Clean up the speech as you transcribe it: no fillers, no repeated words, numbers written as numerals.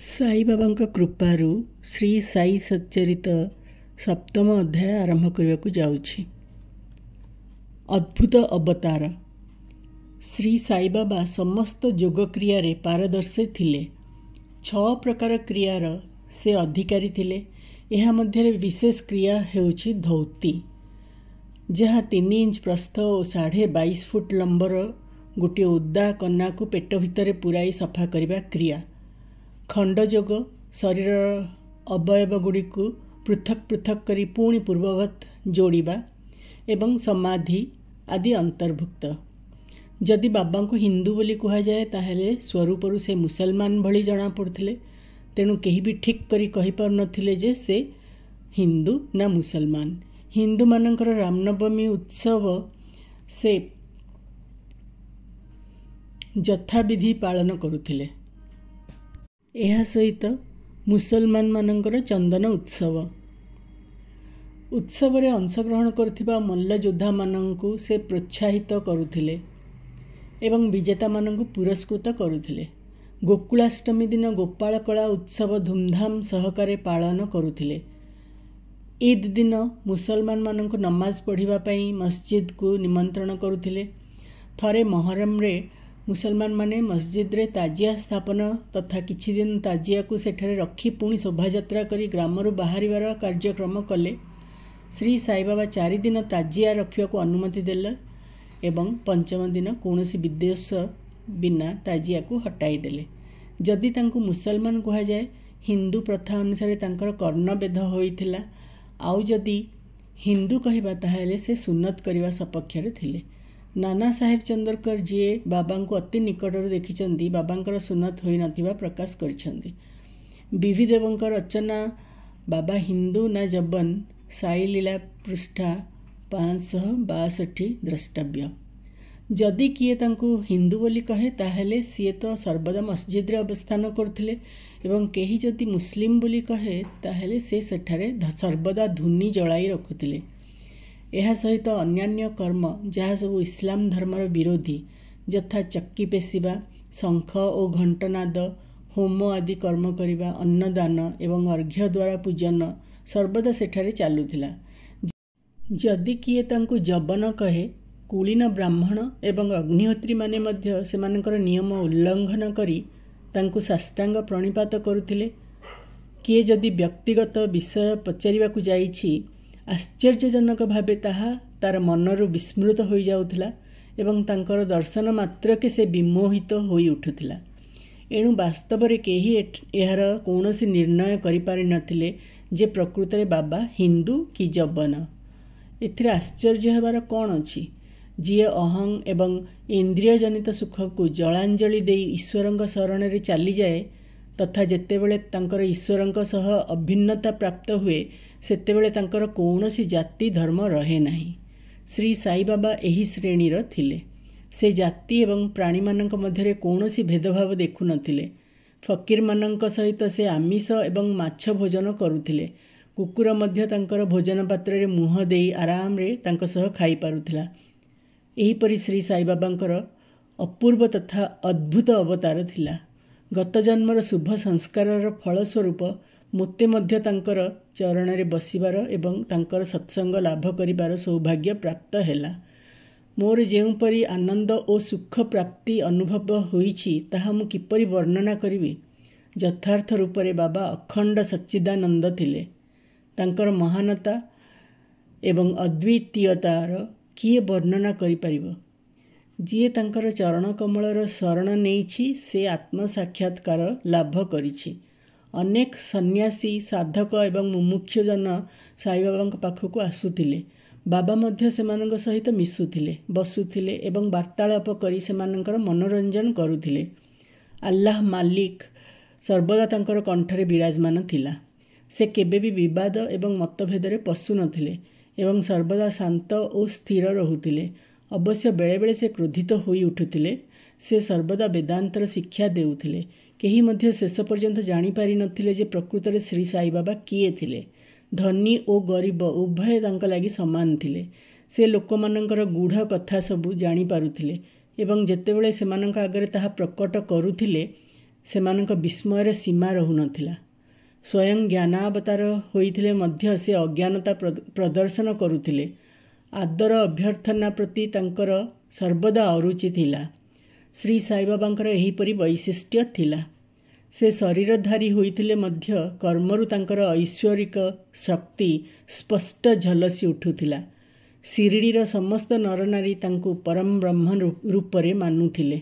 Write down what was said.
साई बाबा कृपारू श्री साई सच्चरित सप्तम अध्याय आरंभ करने को जाऊँगी। अद्भुत अवतार। श्री साई बाबा समस्त योग क्रिया रे पारदर्शी थिले। 6 प्रकार क्रियार से अधिकारी थिले। यह मध्य विशेष क्रिया हेउछि धौती, जहाँ 3 इंच प्रस्थ और 22.5 फुट लंबर गोटे ओदा कन्या को पेट भितर पुराई सफा करने क्रिया। खंडयोग शरीर अवयव गुड़ी को पृथक पृथक करी पुणी पूर्ववत जोड़िबा एवं समाधि आदि अंतर्भुक्त। जदि बाबा को हिंदू बोली कहा जाए ताहेले स्वरूपरु से मुसलमान भली जना पड़ुथिले। तेणु केही भी ठीक करी कहि पार नथिले जे से हिंदू ना मुसलमान। हिंदू मानकर रामनवमी उत्सव से यथाविधि पालन करुथिले। यह सहित मुसलमान मानकर चंदन उत्सव रे अंशग्रहण करुथिबा मल्ल योद्धा माननकु से प्रोत्साहित करुथिले एवं विजेता माननकु पुरस्कृत करुथिले। गोकुलाष्टमी दिन गोपाल कला उत्सव धूमधाम सहकारे पालन करुथिले। ईद दिन मुसलमान माननकु नमाज पढ़िबा पई मस्जिद को निमंत्रण करुथिले। थरे मोहरम रे मुसलमान माने मस्जिद रे ताजिया स्थापन तथा किछि दिन ताजिया को सेठरे रखी पुणी शोभायात्रा करी ग्रामरु बाहरिबार कार्यक्रम कले। श्री साई बाबा 4 दिन ताजिया रखिया को अनुमति देले एवं पंचम दिन कौनसी विद्वेष बिना ताजिया को हटाई देले। जदि तांको मुसलमान कहा जाए, हिंदू प्रथा अनुसार तांकर कर्णवेद होइथिला। आउ जदि हिंदू कहबा ताहेले से सुन्नत करवा सपक्षरे थिले। नाना साहेब चंदरकर जी बाबा को अति निकटर देखी बाबांकर सुन्नत होई नथिबा प्रकाश करिसेंती। विधि देवंक रचना बाबा हिंदू ना जबन साई लीला पृष्ठा 562 द्रष्टव्य। जदि किए तांको हिंदू बोली कहे ताहेले सीए तो सर्वदा मस्जिद रे अवस्थान करथिले एवं केही जदि मुस्लिम बोली कहे ताहेले से सेठारे सर्वदा धुनी जलाई रखुथिले। यह सहित अन्यान्य कर्म जहाँ सब इस्लाम धर्मर विरोधी यथा चक्की पेशिबा, शंख और घंटनाद, होम आदि कर्म करिबा, अन्नदान एवं अर्घ्य द्वारा पूजन सर्वदा सेठारे चालुथिला। जदि किए तांको जबन कहे, कुलीन ब्राह्मण एवं अग्निहोत्री माने मध्य सेमानकर नियम उल्लंघन करी तांको साष्टांग प्रणिपात करुथिले। किए जदि व्यक्तिगत विषय पचारिबाकु जाइछि, आश्चर्यजनक भावे ताहा तार मनरु विस्मृत हो जाउथिला एवं तांकर दर्शन मात्र के से विमोहित होई उठुथिला। एणु वास्तव रे केही एहार कौनसी निर्णय करि पारि नथिले जे प्रकृत रे बाबा हिंदू कि जबन। एथिरे आश्चर्य हेबार कौन अछि? जिए अहं एवं इंद्रिय जनित सुख को जलांजलि देई ईश्वरंक शरण रे चली जाए तथा जेतेबेले तांकर ईश्वरंक सह अभिन्नता प्राप्त हुए सेतेबेले तांकर कौनसी जाति धर्म रहे नहीं। श्री साई बाबा एही श्रेणीर थिले। से जाति एवं प्राणी मानक मध्यरे कौनसी भेदभाव देखु नथिले। फकीर मानक सहित से आमिष एवं माछ भोजन करुथिले। कुकुर मध्य तांकर भोजन पात्र रे मुह देई आराम रे तांक सह खाई पारुथिला। एही परि श्री साई बाबांकर अपूर्व तथा अद्भुत अवतार थिला। गत जन्मर शुभ संस्कारर फलस्वरूप मोते मध्य तांकर चरण रे बसिबार एवं तांकर सत्संग लाभ करिबार सौभाग्य प्राप्त हैला। मोर जेउपरि आनंद और सुख प्राप्ति अनुभव होईछि ताहा मु किपरि वर्णना करिबि। यथार्थ रूप रे बाबा अखंड सच्चिदानंद थिले। तांकर महानता एवं अद्वितीयतार किए वर्णना करि परिबो। जिए तांकर चरण कमलर शरण नेइछि से आत्म साक्षात्कार लाभ करिछि। अनेक सन्यासी साधक एवं मुमुक्षुजन साई बाबा पाखक आसुथिले। बाबा मध्य सेमानक सहित मिसुथिले, बसुथिले एवं वार्तालाप करी सेमानकर मनोरंजन करुथिले। अल्लाह मालिक सर्वदा तांकर कंठरे विराजमान थिला। से केबे भी विवाद एवं मतभेद रे पशु नथिले एवं सर्वदा शांत और स्थिर रहुथिले। अवश्य बेले बेले से क्रोधित होई उठुथिले। से सर्वदा वेदांतर शिक्षा देउथिले। केही मध्य शेष पर्यंत जानी पारि नथिले जे प्रकृत रे श्री साई बाबा किए थिले। धनी और गरीब उभय तांक लागि समान थिले। से लोकमानंकर गूढ़ कथा सबु जानी पारुथिले एवं जेतेबेले सेमानंक आगरे ताहा प्रकट करुथिले ସେମାନଙ୍କ ବିସ୍ମୟର ସୀମା ରହୁନଥିଲା। ସ୍ୱୟଂ ଜ୍ଞାନାବତାର ହୋଇଥିଲେ ମଧ୍ୟ ସେ ଅଜ୍ଞାନତା ପ୍ରଦର୍ଶନ କରୁଥିଲେ। ଆଦର ଅଭ୍ୟର୍ଥନା ପ୍ରତି ତାଙ୍କର ସର୍ବଦା ଅରୁଚି ଥିଲା। ଶ୍ରୀ ସାଇବାବାଙ୍କର ଏହିପରି ବୈଶିଷ୍ଟ୍ୟ ଥିଲା। ସେ ଶରୀରଧାରୀ ହୋଇଥିଲେ ମଧ୍ୟ କର୍ମରୁ ତାଙ୍କର ଐଶ୍ୱରିକ ଶକ୍ତି ସ୍ପଷ୍ଟ ଝଲସି ଉଠୁଥିଲା। ଶିରିଡ଼ିର ସମସ୍ତ ନରନାରୀ ତାଙ୍କୁ ପରମ ବ୍ରହ୍ମ ରୂପରେ ମାନୁଥିଲେ।